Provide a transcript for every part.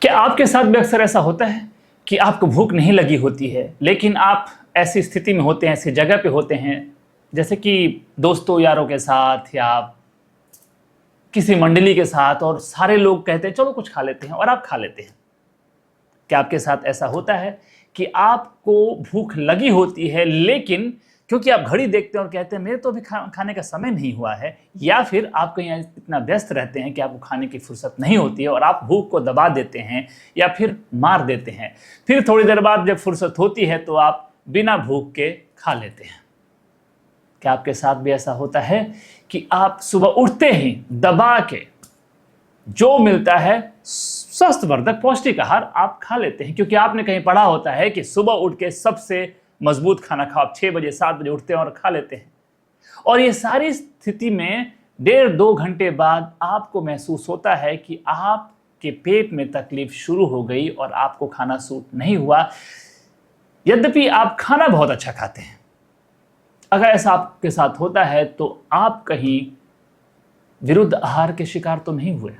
क्या आपके साथ भी अक्सर ऐसा होता है कि आपको भूख नहीं लगी होती है, लेकिन आप ऐसी स्थिति में होते हैं, ऐसी जगह पे होते हैं, जैसे कि दोस्तों यारों के साथ या किसी मंडली के साथ, और सारे लोग कहते हैं चलो कुछ खा लेते हैं, और आप खा लेते हैं। क्या आपके साथ ऐसा होता है कि आपको भूख लगी होती है, लेकिन क्योंकि आप घड़ी देखते हैं और कहते हैं मेरे तो अभी खाने का समय नहीं हुआ है, या फिर आप कहीं इतना व्यस्त रहते हैं कि आपको खाने की फुर्सत नहीं होती है और आप भूख को दबा देते हैं या फिर मार देते हैं। फिर थोड़ी देर बाद जब फुर्सत होती है तो आप बिना भूख के खा लेते हैं। क्या आपके साथ भी ऐसा होता है कि आप सुबह उठते ही दबा के जो मिलता है स्वस्थवर्धक पौष्टिक आहार आप खा लेते हैं, क्योंकि आपने कहीं पढ़ा होता है कि सुबह उठ के सबसे मजबूत खाना खाओ। आप 6 बजे 7 बजे उठते हैं और खा लेते हैं, और ये सारी स्थिति में 1.5-2 घंटे बाद आपको महसूस होता है कि आपके पेट में तकलीफ शुरू हो गई और आपको खाना सूट नहीं हुआ, यद्यपि आप खाना बहुत अच्छा खाते हैं। अगर ऐसा आपके साथ होता है तो आप कहीं विरुद्ध आहार के शिकार तो नहीं हुए।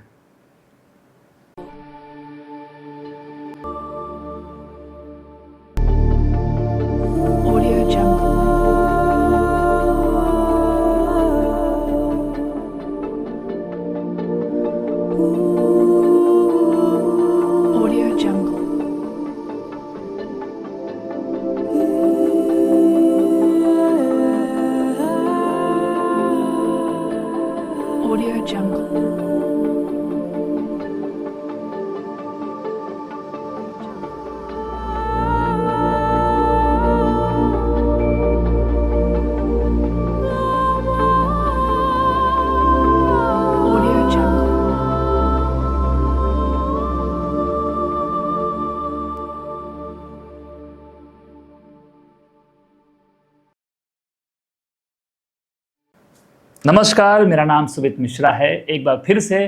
नमस्कार, मेरा नाम सुमित मिश्रा है। एक बार फिर से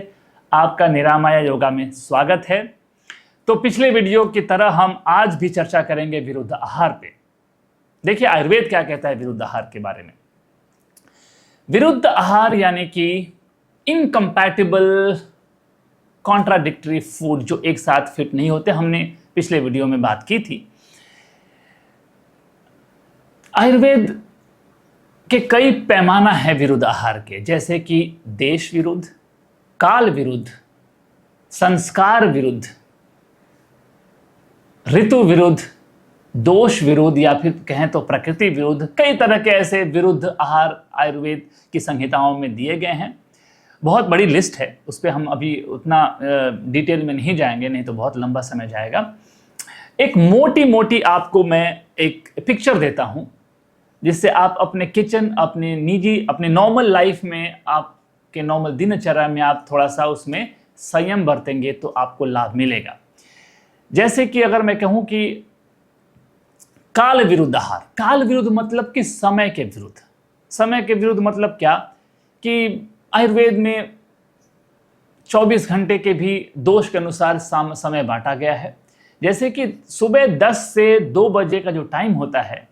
आपका निरामया योगा में स्वागत है। तो पिछले वीडियो की तरह हम आज भी चर्चा करेंगे विरुद्ध आहार पे। देखिए आयुर्वेद क्या कहता है विरुद्ध आहार के बारे में। विरुद्ध आहार यानी कि इनकम्पैटिबल कॉन्ट्राडिक्टरी फूड, जो एक साथ फिट नहीं होते। हमने पिछले वीडियो में बात की थी। आयुर्वेद के कई पैमाना है विरुद्ध आहार के, जैसे कि देश विरुद्ध, काल विरुद्ध, संस्कार विरुद्ध, ऋतु विरुद्ध, दोष विरुद्ध, या फिर कहें तो प्रकृति विरुद्ध। कई तरह के ऐसे विरुद्ध आहार आयुर्वेद की संहिताओं में दिए गए हैं। बहुत बड़ी लिस्ट है, उस पर हम अभी उतना डिटेल में नहीं जाएंगे, नहीं तो बहुत लंबा समय जाएगा। एक मोटी मोटी आपको मैं एक पिक्चर देता हूं, जिससे आप अपने किचन, अपने निजी, अपने नॉर्मल लाइफ में, आपके नॉर्मल दिनचर्या में आप थोड़ा सा उसमें संयम बरतेंगे तो आपको लाभ मिलेगा। जैसे कि अगर मैं कहूं कि काल विरुद्ध आहार, काल विरुद्ध मतलब कि समय के विरुद्ध। समय के विरुद्ध मतलब क्या कि आयुर्वेद में 24 घंटे के भी दोष के अनुसार समय बांटा गया है। जैसे कि सुबह 10 से 2 बजे का जो टाइम होता है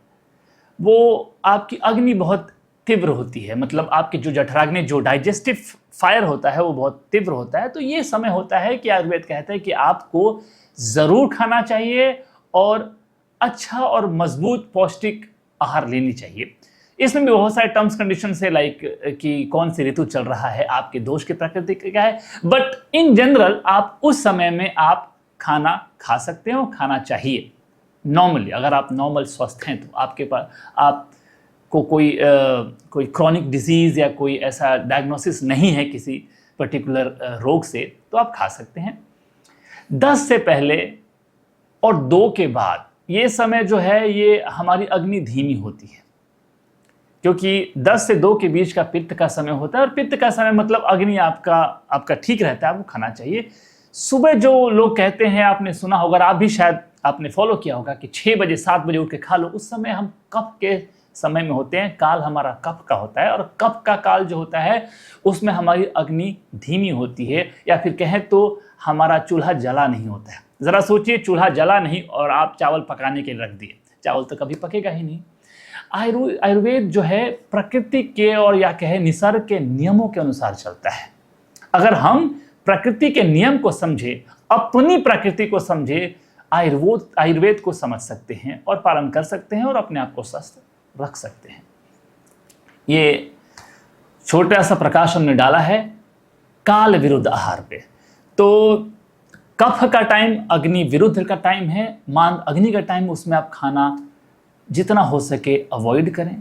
वो आपकी अग्नि बहुत तीव्र होती है, मतलब आपकी जो जठराग्नि, जो डाइजेस्टिव फायर होता है वो बहुत तीव्र होता है। तो ये समय होता है कि आयुर्वेद कहता है कि आपको ज़रूर खाना चाहिए और अच्छा और मजबूत पौष्टिक आहार लेनी चाहिए। इसमें भी बहुत सारे टर्म्स कंडीशन है, लाइक कि कौन सी ऋतु चल रहा है, आपके दोष की प्रकृति क्या है, बट इन जनरल आप उस समय में आप खाना खा सकते हो, खाना चाहिए। नॉर्मली अगर आप नॉर्मल स्वस्थ हैं तो आपके पास आपको कोई क्रॉनिक डिजीज़ या कोई ऐसा डायग्नोसिस नहीं है किसी पर्टिकुलर रोग से, तो आप खा सकते हैं। 10 से पहले और 2 के बाद ये समय जो है ये हमारी अग्नि धीमी होती है, क्योंकि 10 से 2 के बीच का पित्त का समय होता है, और पित्त का समय मतलब अग्नि आपका ठीक रहता है, आपको खाना चाहिए। सुबह जो लोग कहते हैं, आपने सुना होगा, आप भी शायद आपने फॉलो किया होगा कि 6 बजे 7 बजे उठ के खा लो। उस समय हम कफ के समय में होते हैं, काल हमारा कफ का होता है, और कफ का काल जो होता है उसमें हमारी अग्नि धीमी होती है, या फिर कहें तो हमारा चूल्हा जला नहीं होता है। ज़रा सोचिए, चूल्हा जला नहीं और आप चावल पकाने के लिए रख दिए, चावल तो कभी पकेगा ही नहीं। आयुर्वेद जो है प्रकृति के और या कहे निसर्ग के नियमों के अनुसार चलता है। अगर हम प्रकृति के नियम को समझे अपनी प्रकृति को समझे, आयुर्वेद को समझ सकते हैं और पालन कर सकते हैं और अपने आप को स्वस्थ रख सकते हैं। ये छोटा सा प्रकाश हमने डाला है काल विरुद्ध आहार पे। तो कफ का टाइम अग्नि विरुद्ध का टाइम है, मान अग्नि का टाइम, उसमें आप खाना जितना हो सके अवॉइड करें।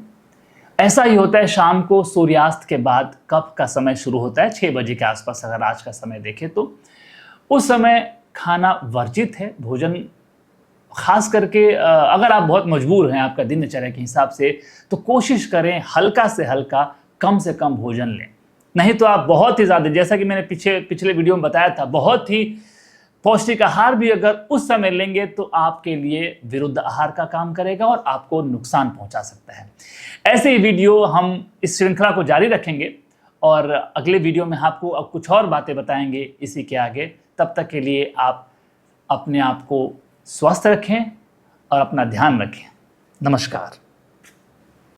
ऐसा ही होता है शाम को सूर्यास्त के बाद कफ का समय शुरू होता है 6 बजे के आसपास, अगर आज का समय देखें तो उस समय खाना वर्जित है। भोजन खास करके अगर आप बहुत मजबूर हैं आपका दिनचर्या के हिसाब से, तो कोशिश करें हल्का से हल्का, कम से कम भोजन लें। नहीं तो आप बहुत ही ज़्यादा, जैसा कि मैंने पिछले वीडियो में बताया था, बहुत ही पौष्टिक आहार भी अगर उस समय लेंगे तो आपके लिए विरुद्ध आहार का काम करेगा और आपको नुकसान पहुंचा सकता है। ऐसे ही वीडियो हम इस श्रृंखला को जारी रखेंगे और अगले वीडियो में आपको अब कुछ और बातें बताएंगे इसी के आगे। तब तक के लिए आप अपने आप को स्वस्थ रखें और अपना ध्यान रखें। नमस्कार।